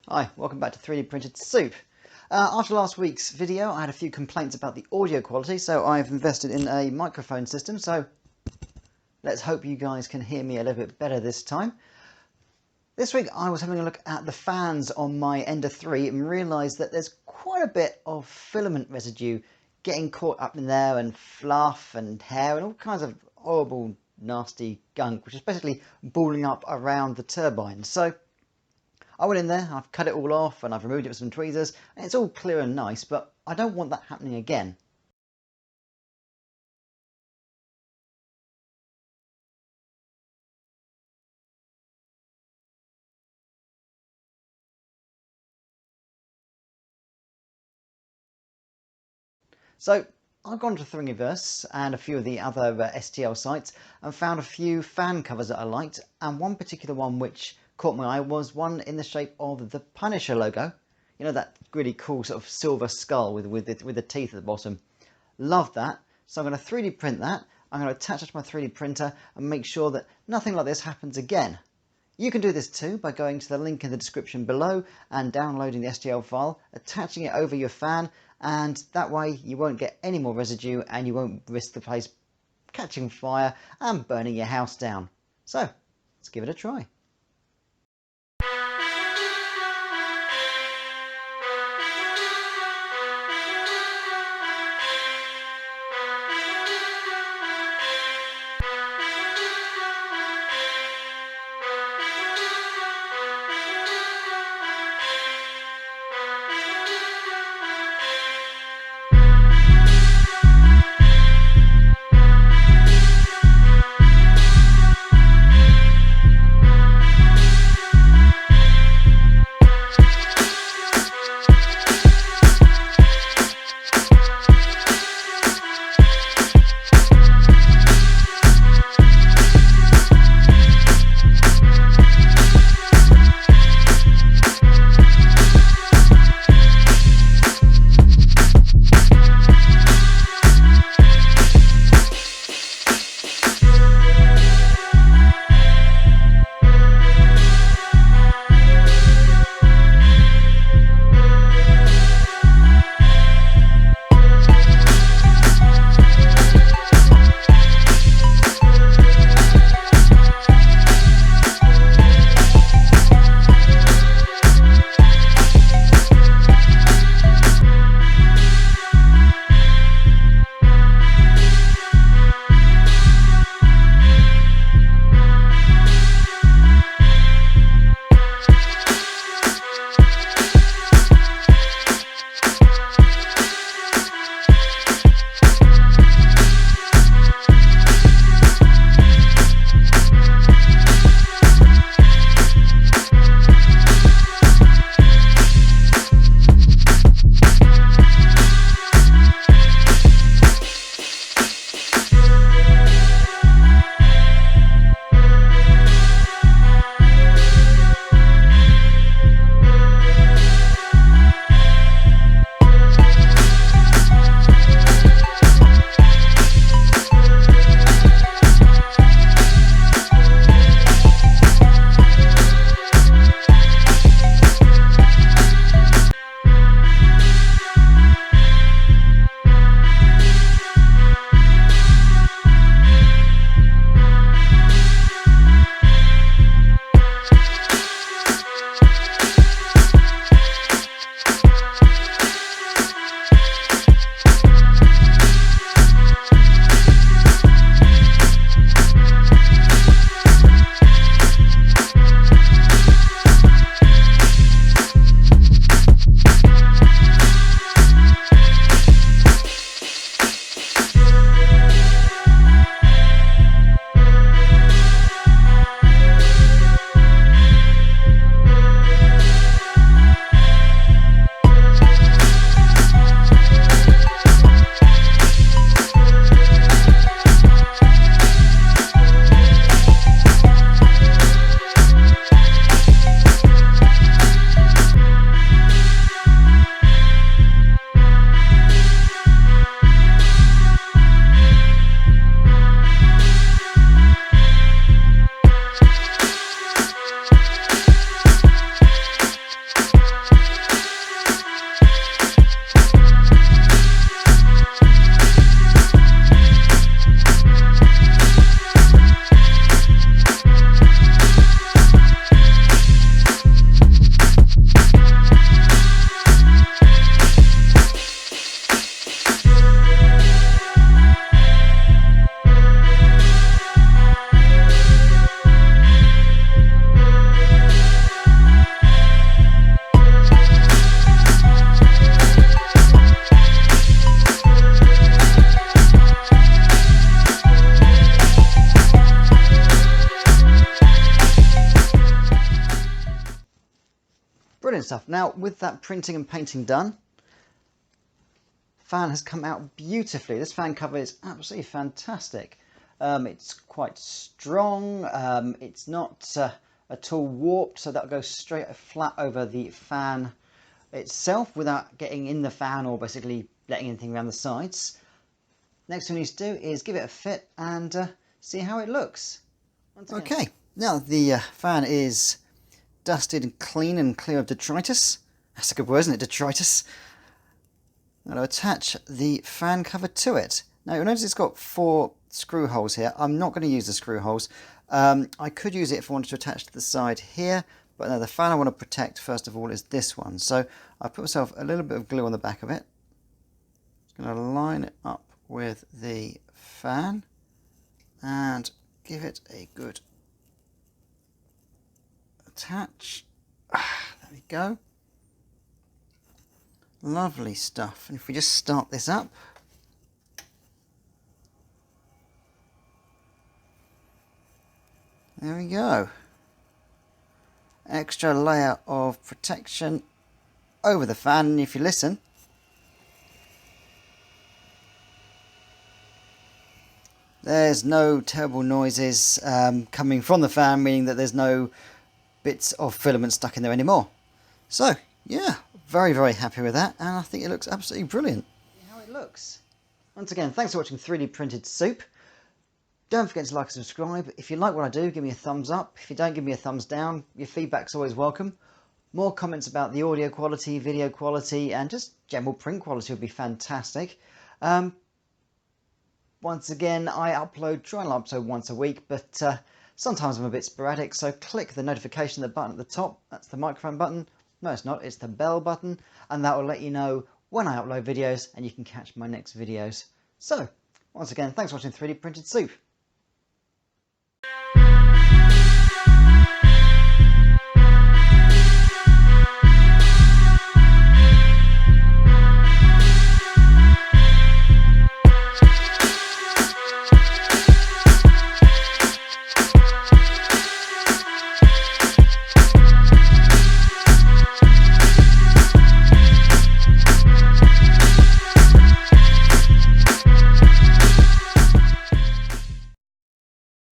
Hi, welcome back to 3D Printed Soup. After last week's video I had a few complaints about the audio quality, so I've invested in a microphone system, so let's hope you guys can hear me a little bit better this time. This week I was having a look at the fans on my Ender3 and realised that there's quite a bit of filament residue getting caught up in there, and fluff and hair and all kinds of horrible nasty gunk which is basically balling up around the turbine. So I went in there, I've cut it all off and I've removed it with some tweezers and it's all clear and nice, but I don't want that happening again. So I've gone to Thingiverse and a few of the other STL sites and found a few fan covers that I liked, and one particular one which caught my eye was one in the shape of the Punisher logo. You know, that really cool sort of silver skull with the teeth at the bottom. Love that. So I'm going to 3D print that. I'm going to attach it to my 3D printer and make sure that nothing like this happens again. You can do this too by going to the link in the description below and downloading the STL file, attaching it over your fan, and that way you won't get any more residue and you won't risk the place catching fire and burning your house down. So let's give it a try. Brilliant stuff. Now, with that printing and painting done, fan has come out beautifully. This fan cover is absolutely fantastic. It's quite strong. It's not at all warped, so that'll go straight flat over the fan itself without getting in the fan or basically letting anything around the sides. Next thing we need to do is give it a fit and see how it looks. Okay, now the fan is dusted and clean and clear of detritus. That's a good word, isn't it? Detritus. I'm going to attach the fan cover to it. Now you'll notice it's got 4 screw holes here. I'm not going to use the screw holes. I could use it if I wanted to attach to the side here, but no, the fan I want to protect first of all is this one. So I put myself a little bit of glue on the back of it. I'm going to line it up with the fan and give it a good attach. There we go. Lovely stuff. And if we just start this up, there we go. Extra layer of protection over the fan, and if you listen, there's no terrible noises coming from the fan, meaning that there's no bits of filament stuck in there anymore. So yeah, very, very happy with that, and I think it looks absolutely brilliant. How it looks. Once again, thanks for watching 3D Printed Soup. Don't forget to like and subscribe. If you like what I do, give me a thumbs up. If you don't, give me a thumbs down. Your feedback's always welcome. More comments about the audio quality, video quality, and just general print quality would be fantastic. Once again, I try and upload once a week, but sometimes I'm a bit sporadic, so click the notification button at the top. That's the microphone button. No, it's not. It's the bell button, and that will let you know when I upload videos, and you can catch my next videos. So, once again, thanks for watching 3D Printed Soup.